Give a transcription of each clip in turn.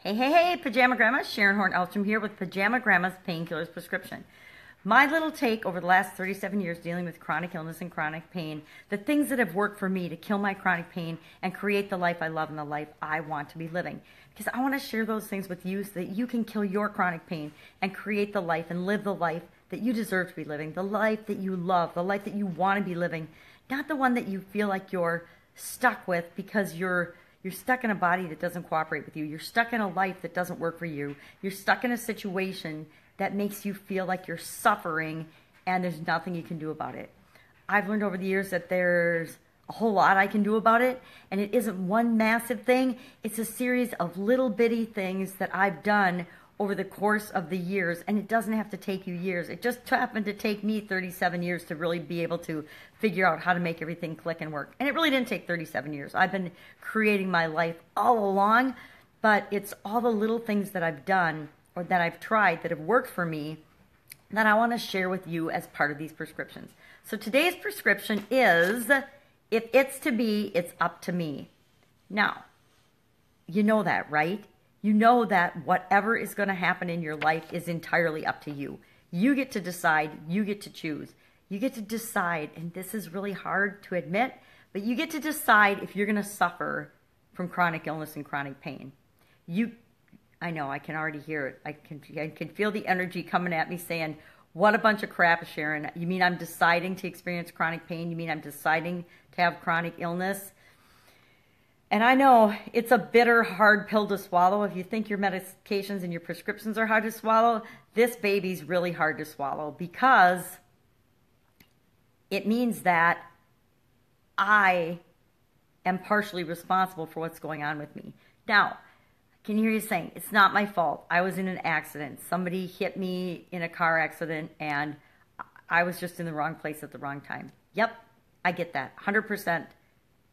Hey, Pajama Gramma, Sharon Horne-Ellstrom here with Pajama Gramma's Painkillers Prescription. My little take over the last 37 years dealing with chronic illness and chronic pain, the things that have worked for me to kill my chronic pain and create the life I love and the life I want to be living. Because I want to share those things with you so that you can kill your chronic pain and create the life and live the life that you deserve to be living, the life that you love, the life that you want to be living, not the one that you feel like you're stuck with because you're stuck in a body that doesn't cooperate with you. You're stuck in a life that doesn't work for you. You're stuck in a situation that makes you feel like you're suffering and there's nothing you can do about it. I've learned over the years that there's a whole lot I can do about it, and it isn't one massive thing. It's a series of little bitty things that I've done over the course of the years, and it doesn't have to take you years. It just happened to take me 37 years to really be able to figure out how to make everything click and work. And it really didn't take 37 years. I've been creating my life all along, but it's all the little things that I've done or that I've tried that have worked for me that I want to share with you as part of these prescriptions. So today's prescription is, if it's to be, it's up to me. Now, you know that, right? You know that whatever is going to happen in your life is entirely up to you. You get to decide. You get to choose. You get to decide, and this is really hard to admit, but you get to decide if you're going to suffer from chronic illness and chronic pain. I know, I can already hear it. I can feel the energy coming at me saying, what a bunch of crap, Sharon. You mean I'm deciding to experience chronic pain? You mean I'm deciding to have chronic illness? And I know it's a bitter, hard pill to swallow. If you think your medications and your prescriptions are hard to swallow, this baby's really hard to swallow because it means that I am partially responsible for what's going on with me. Now, I can hear you saying, it's not my fault. I was in an accident. Somebody hit me in a car accident and I was just in the wrong place at the wrong time. Yep, I get that. 100%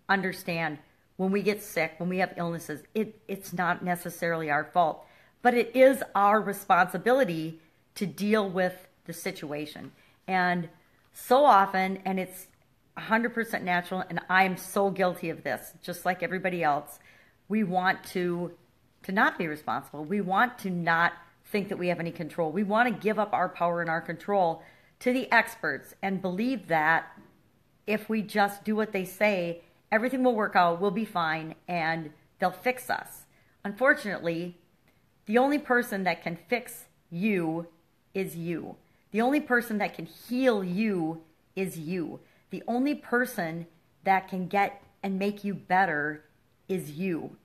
understand. When we get sick, when we have illnesses, it's not necessarily our fault, but it is our responsibility to deal with the situation. And so often, and it's 100% natural, and I am so guilty of this, just like everybody else, we want to not be responsible. We want to not think that we have any control. We want to give up our power and our control to the experts and believe that if we just do what they say, everything will work out, we'll be fine, and they'll fix us. Unfortunately, the only person that can fix you is you. The only person that can heal you is you. The only person that can get and make you better is you.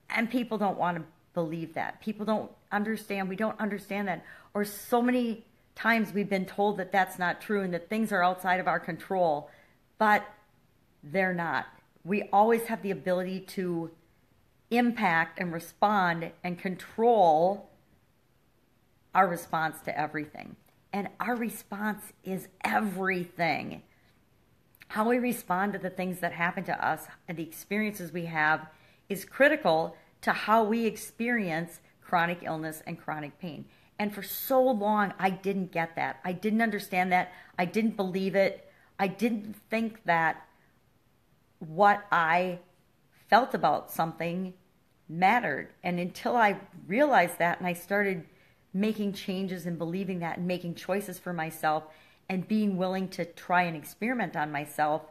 And people don't want to believe that. People don't understand. We don't understand that. Or so many times we've been told that that's not true and that things are outside of our control. But they're not. We always have the ability to impact and respond and control our response to everything. And our response is everything. How we respond to the things that happen to us and the experiences we have is critical to how we experience chronic illness and chronic pain. And for so long, I didn't get that. I didn't understand that. I didn't believe it. I didn't think that what I felt about something mattered. And until I realized that and I started making changes and believing that and making choices for myself and being willing to try and experiment on myself,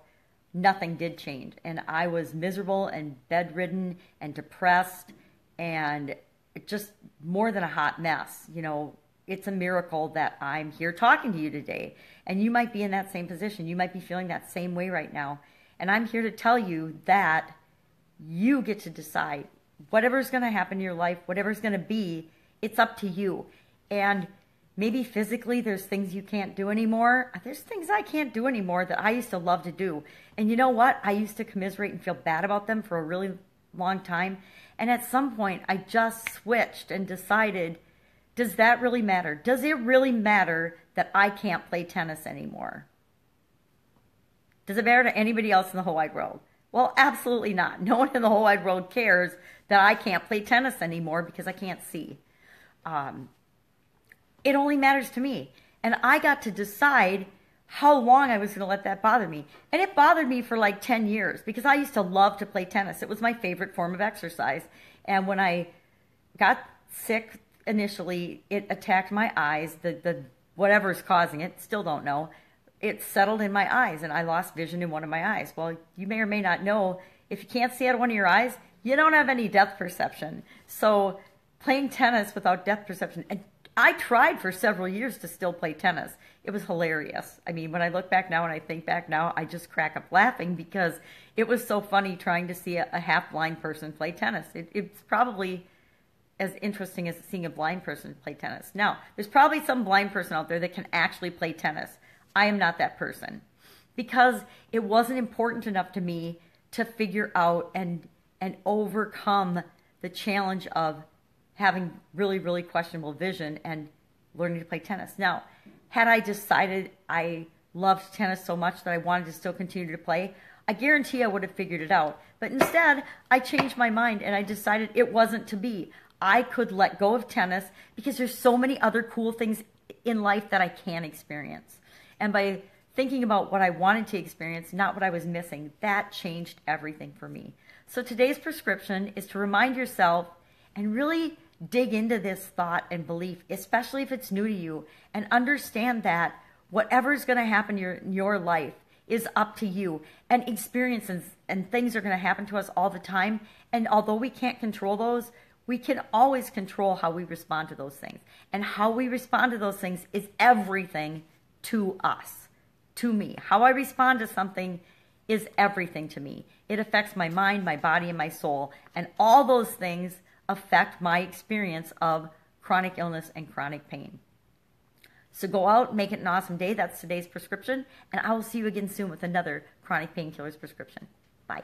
nothing did change. And I was miserable and bedridden and depressed and just more than a hot mess. You know, it's a miracle that I'm here talking to you today. And you might be in that same position. You might be feeling that same way right now. And I'm here to tell you that you get to decide. Whatever's going to happen in your life, whatever's going to be, it's up to you. And maybe physically there's things you can't do anymore. There's things I can't do anymore that I used to love to do. And you know what? I used to commiserate and feel bad about them for a really long time. And at some point, I just switched and decided, does that really matter? Does it really matter that I can't play tennis anymore? Does it matter to anybody else in the whole wide world? Well, absolutely not. No one in the whole wide world cares that I can't play tennis anymore because I can't see. It only matters to me. And I got to decide how long I was going to let that bother me. And it bothered me for like 10 years because I used to love to play tennis. It was my favorite form of exercise. And when I got sick initially. It attacked my eyes. The whatever's causing it, still don't know. It settled in my eyes, and I lost vision in one of my eyes. Well, you may or may not know, if you can't see out of one of your eyes, you don't have any depth perception. So playing tennis without depth perception, and I tried for several years to still play tennis. It was hilarious. I mean, when I look back now and I think back now, I just crack up laughing because it was so funny trying to see a half-blind person play tennis. It's probably as interesting as seeing a blind person play tennis. Now, there's probably some blind person out there that can actually play tennis. I am not that person because it wasn't important enough to me to figure out and overcome the challenge of having really, really questionable vision and learning to play tennis. Now, had I decided I loved tennis so much that I wanted to still continue to play, I guarantee I would have figured it out. But instead, I changed my mind and I decided it wasn't to be. I could let go of tennis because there's so many other cool things in life that I can experience. And by thinking about what I wanted to experience, not what I was missing, that changed everything for me. So today's prescription is to remind yourself and really dig into this thought and belief, especially if it's new to you, and understand that whatever is going to happen in your life is up to you. And experiences and things are going to happen to us all the time. And although we can't control those, we can always control how we respond to those things. And how we respond to those things is everything to us, to me. How I respond to something is everything to me. It affects my mind, my body, and my soul. And all those things affect my experience of chronic illness and chronic pain. So go out, make it an awesome day. That's today's prescription. And I will see you again soon with another Chronic Painkillers prescription. Bye.